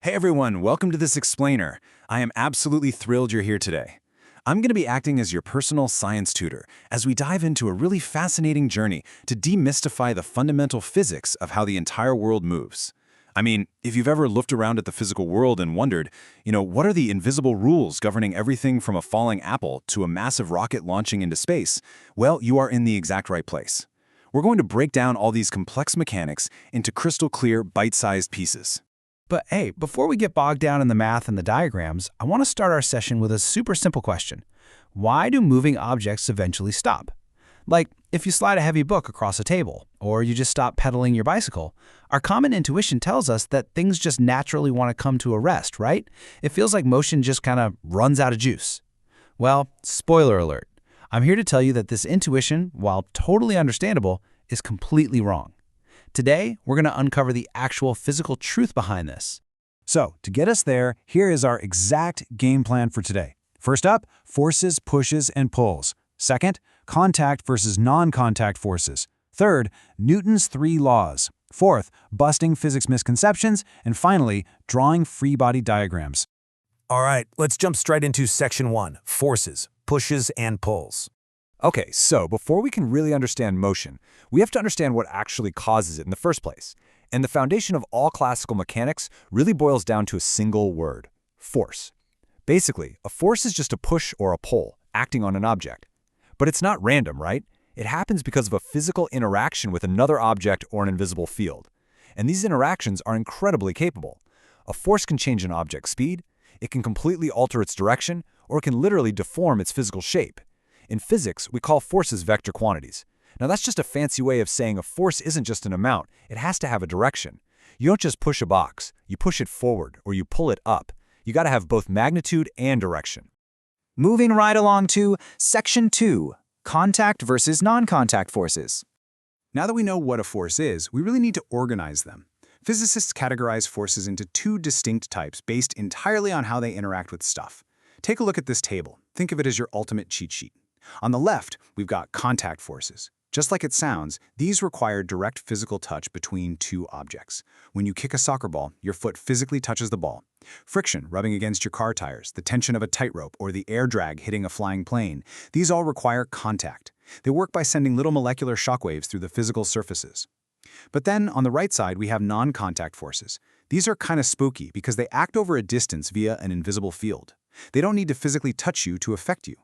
Hey everyone, welcome to this explainer. I am absolutely thrilled you're here today. I'm going to be acting as your personal science tutor as we dive into a really fascinating journey to demystify the fundamental physics of how the entire world moves. I mean, if you've ever looked around at the physical world and wondered, what are the invisible rules governing everything from a falling apple to a massive rocket launching into space? Well, you are in the exact right place. We're going to break down all these complex mechanics into crystal clear, bite-sized pieces. But hey, before we get bogged down in the math and the diagrams, I want to start our session with a super simple question. Why do moving objects eventually stop? Like, if you slide a heavy book across a table, or you just stop pedaling your bicycle, our common intuition tells us that things just naturally want to come to a rest, right? It feels like motion just kind of runs out of juice. Well, spoiler alert. I'm here to tell you that this intuition, while totally understandable, is completely wrong. Today, we're going to uncover the actual physical truth behind this. So, to get us there, here is our exact game plan for today. First up, forces, pushes, and pulls. Second, contact versus non-contact forces. Third, Newton's 3 laws. Fourth, busting physics misconceptions. And finally, drawing free body diagrams. All right, let's jump straight into Section 1, forces, pushes, and pulls. Okay, so before we can really understand motion, we have to understand what actually causes it in the first place. And the foundation of all classical mechanics really boils down to a single word: force. Basically, a force is just a push or a pull acting on an object. But it's not random, right? It happens because of a physical interaction with another object or an invisible field. And these interactions are incredibly capable. A force can change an object's speed, it can completely alter its direction, or it can literally deform its physical shape. In physics, we call forces vector quantities. Now that's just a fancy way of saying a force isn't just an amount, it has to have a direction. You don't just push a box, you push it forward or you pull it up. You gotta have both magnitude and direction. Moving right along to Section 2, contact versus non-contact forces. Now that we know what a force is, we really need to organize them. Physicists categorize forces into 2 distinct types based entirely on how they interact with stuff. Take a look at this table. Think of it as your ultimate cheat sheet. On the left, we've got contact forces. Just like it sounds, these require direct physical touch between 2 objects. When you kick a soccer ball, your foot physically touches the ball. Friction rubbing against your car tires, the tension of a tightrope, or the air drag hitting a flying plane, these all require contact. They work by sending little molecular shockwaves through the physical surfaces. But then, on the right side, we have non-contact forces. These are kind of spooky because they act over a distance via an invisible field. They don't need to physically touch you to affect you.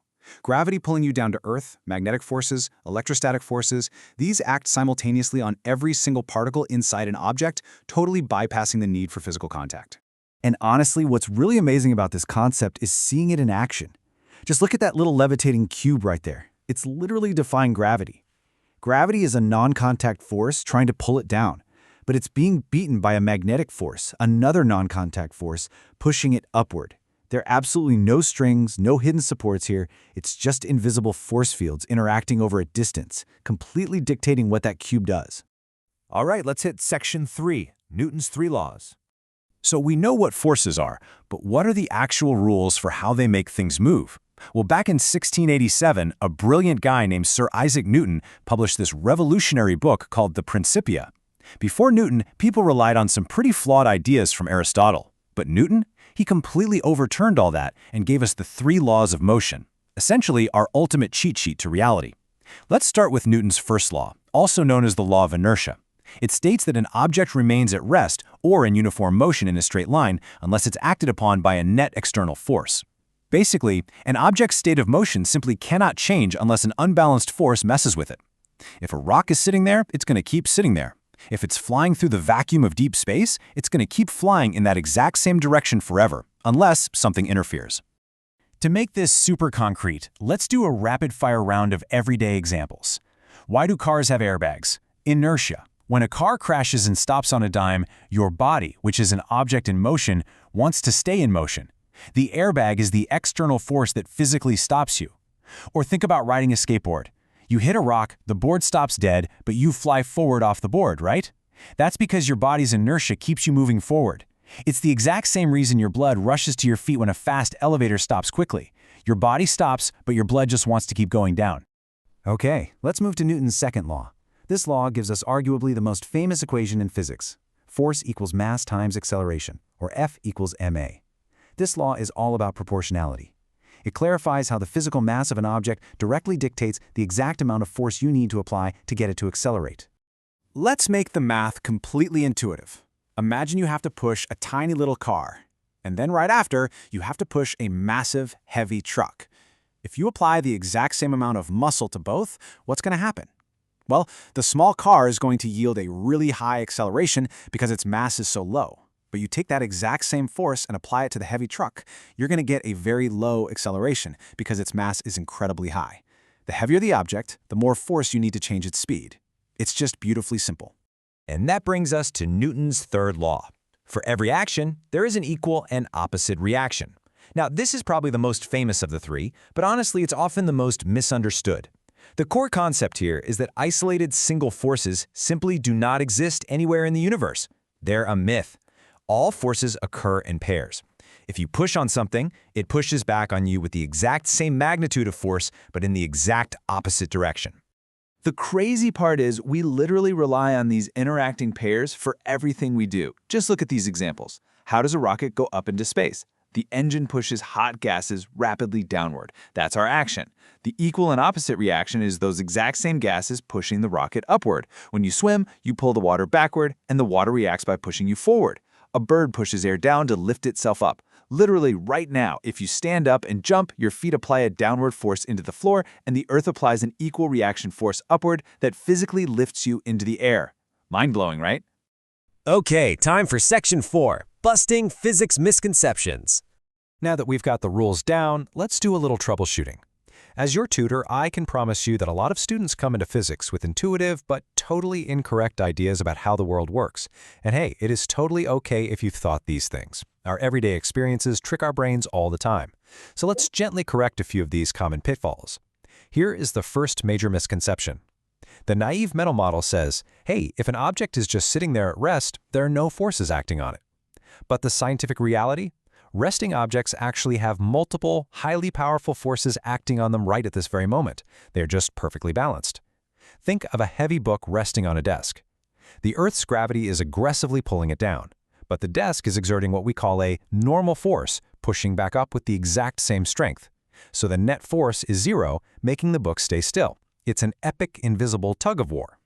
Gravity pulling you down to Earth, magnetic forces, electrostatic forces, these act simultaneously on every single particle inside an object, totally bypassing the need for physical contact. And honestly, what's really amazing about this concept is seeing it in action. Just look at that little levitating cube right there. It's literally defying gravity. Gravity is a non-contact force trying to pull it down, but it's being beaten by a magnetic force, another non-contact force, pushing it upward. There are absolutely no strings, no hidden supports here. It's just invisible force fields interacting over a distance, completely dictating what that cube does. All right, let's hit Section 3, Newton's 3 laws. So we know what forces are, but what are the actual rules for how they make things move? Well, back in 1687, a brilliant guy named Sir Isaac Newton published this revolutionary book called the Principia. Before Newton, people relied on some pretty flawed ideas from Aristotle. But Newton? He completely overturned all that and gave us the 3 laws of motion, essentially our ultimate cheat sheet to reality. Let's start with Newton's first law, also known as the law of inertia. It states that an object remains at rest or in uniform motion in a straight line unless it's acted upon by a net external force. Basically, an object's state of motion simply cannot change unless an unbalanced force messes with it. If a rock is sitting there, it's going to keep sitting there. If it's flying through the vacuum of deep space, it's going to keep flying in that exact same direction forever, unless something interferes. To make this super concrete, let's do a rapid-fire round of everyday examples. Why do cars have airbags? Inertia. When a car crashes and stops on a dime, your body, which is an object in motion, wants to stay in motion. The airbag is the external force that physically stops you. Or think about riding a skateboard. You hit a rock, the board stops dead, but you fly forward off the board, right? That's because your body's inertia keeps you moving forward. It's the exact same reason your blood rushes to your feet when a fast elevator stops quickly. Your body stops, but your blood just wants to keep going down. Okay, let's move to Newton's second law. This law gives us arguably the most famous equation in physics. Force equals mass times acceleration, or F equals ma. This law is all about proportionality. It clarifies how the physical mass of an object directly dictates the exact amount of force you need to apply to get it to accelerate. Let's make the math completely intuitive. Imagine you have to push a tiny little car, and then right after, you have to push a massive, heavy truck. If you apply the exact same amount of muscle to both, what's going to happen? Well, the small car is going to yield a really high acceleration because its mass is so low. But you take that exact same force and apply it to the heavy truck, you're going to get a very low acceleration because its mass is incredibly high. The heavier the object, the more force you need to change its speed. It's just beautifully simple. And that brings us to Newton's third law. For every action, there is an equal and opposite reaction. Now, this is probably the most famous of the three, but honestly, it's often the most misunderstood. The core concept here is that isolated single forces simply do not exist anywhere in the universe. They're a myth. All forces occur in pairs. If you push on something, it pushes back on you with the exact same magnitude of force, but in the exact opposite direction. The crazy part is we literally rely on these interacting pairs for everything we do. Just look at these examples. How does a rocket go up into space? The engine pushes hot gases rapidly downward. That's our action. The equal and opposite reaction is those exact same gases pushing the rocket upward. When you swim, you pull the water backward, and the water reacts by pushing you forward. A bird pushes air down to lift itself up. Literally right now, if you stand up and jump, your feet apply a downward force into the floor, and the earth applies an equal reaction force upward that physically lifts you into the air. Mind-blowing, right? Okay, time for Section 4, Busting Physics Misconceptions. Now that we've got the rules down, let's do a little troubleshooting. As your tutor, I can promise you that a lot of students come into physics with intuitive but totally incorrect ideas about how the world works. And hey, it is totally okay if you've thought these things. Our everyday experiences trick our brains all the time. So let's gently correct a few of these common pitfalls. Here is the first major misconception. The naive mental model says, hey, if an object is just sitting there at rest, there are no forces acting on it. But the scientific reality? Resting objects actually have multiple, highly powerful forces acting on them right at this very moment. They're just perfectly balanced. Think of a heavy book resting on a desk. The Earth's gravity is aggressively pulling it down, but the desk is exerting what we call a normal force, pushing back up with the exact same strength. So the net force is zero, making the book stay still. It's an epic, invisible tug-of-war.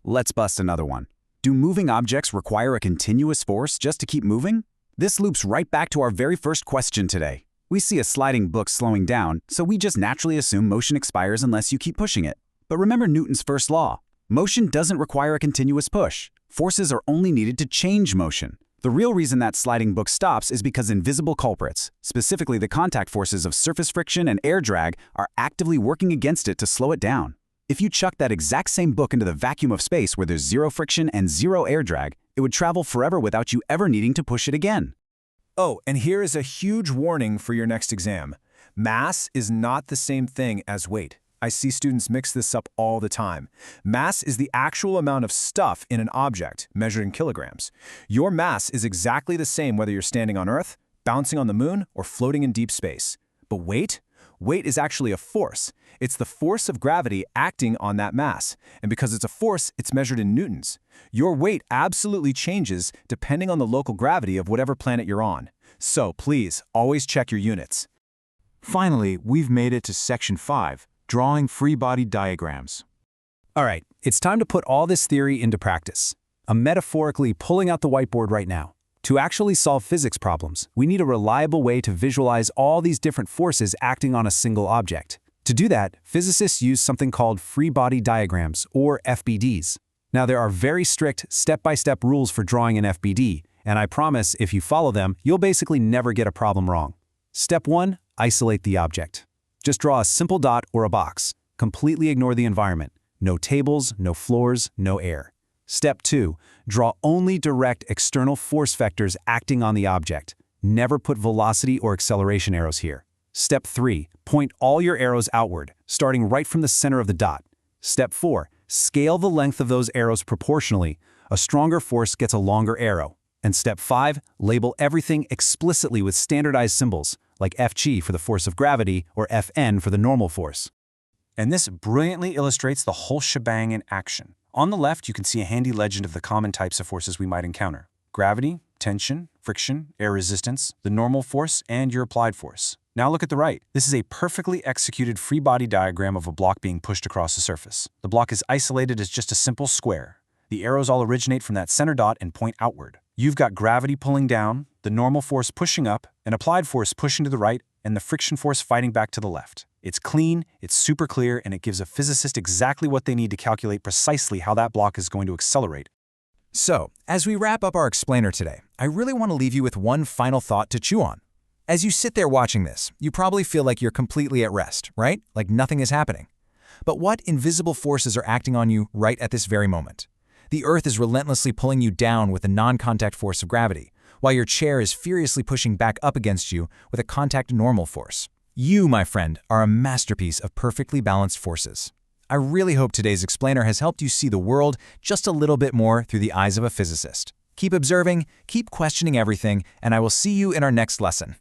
Let's bust another one. Do moving objects require a continuous force just to keep moving? This loops right back to our very first question today. We see a sliding book slowing down, so we just naturally assume motion expires unless you keep pushing it. But remember Newton's first law. Motion doesn't require a continuous push. Forces are only needed to change motion. The real reason that sliding book stops is because invisible culprits, specifically the contact forces of surface friction and air drag, are actively working against it to slow it down. If you chuck that exact same book into the vacuum of space where there's zero friction and zero air drag, it would travel forever without you ever needing to push it again. Oh, and here is a huge warning for your next exam. Mass is not the same thing as weight. I see students mix this up all the time. Mass is the actual amount of stuff in an object, measured in kilograms. Your mass is exactly the same whether you're standing on Earth, bouncing on the moon, or floating in deep space. But weight? Weight is actually a force. It's the force of gravity acting on that mass. And because it's a force, it's measured in newtons. Your weight absolutely changes depending on the local gravity of whatever planet you're on. So please, always check your units. Finally, we've made it to Section 5, Drawing Free Body Diagrams. All right, it's time to put all this theory into practice. I'm metaphorically pulling out the whiteboard right now. To actually solve physics problems, we need a reliable way to visualize all these different forces acting on a single object. To do that, physicists use something called free body diagrams, or FBDs. Now, there are very strict step-by-step rules for drawing an FBD, and I promise if you follow them, you'll basically never get a problem wrong. Step 1, isolate the object. Just draw a simple dot or a box. Completely ignore the environment. No tables, no floors, no air. Step 2, draw only direct external force vectors acting on the object. Never put velocity or acceleration arrows here. Step 3, point all your arrows outward, starting right from the center of the dot. Step 4, scale the length of those arrows proportionally. A stronger force gets a longer arrow. And step 5, label everything explicitly with standardized symbols, like Fg for the force of gravity or Fn for the normal force. And this brilliantly illustrates the whole shebang in action. On the left, you can see a handy legend of the common types of forces we might encounter. Gravity, tension, friction, air resistance, the normal force, and your applied force. Now look at the right. This is a perfectly executed free body diagram of a block being pushed across the surface. The block is isolated as just a simple square. The arrows all originate from that center dot and point outward. You've got gravity pulling down, the normal force pushing up, an applied force pushing to the right, and the friction force fighting back to the left. It's clean, it's super clear, and it gives a physicist exactly what they need to calculate precisely how that block is going to accelerate. So, as we wrap up our explainer today, I really want to leave you with one final thought to chew on. As you sit there watching this, you probably feel like you're completely at rest, right? Like nothing is happening. But what invisible forces are acting on you right at this very moment? The Earth is relentlessly pulling you down with a non-contact force of gravity, while your chair is furiously pushing back up against you with a contact normal force. You, my friend, are a masterpiece of perfectly balanced forces. I really hope today's explainer has helped you see the world just a little bit more through the eyes of a physicist. Keep observing, keep questioning everything, and I will see you in our next lesson.